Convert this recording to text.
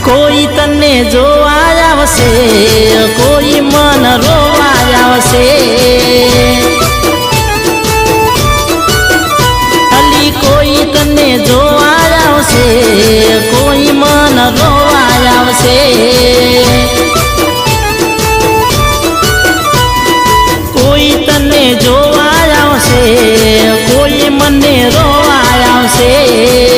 કોઈ તને જોવા આવશે, કોઈ મન રોવા આવશે, અલી કોઈ તને જોવા આવશે, કોઈ મન રોવા આવશે, કોઈ તને જોવા આવશે, કોઈ મને રોવા આવશે.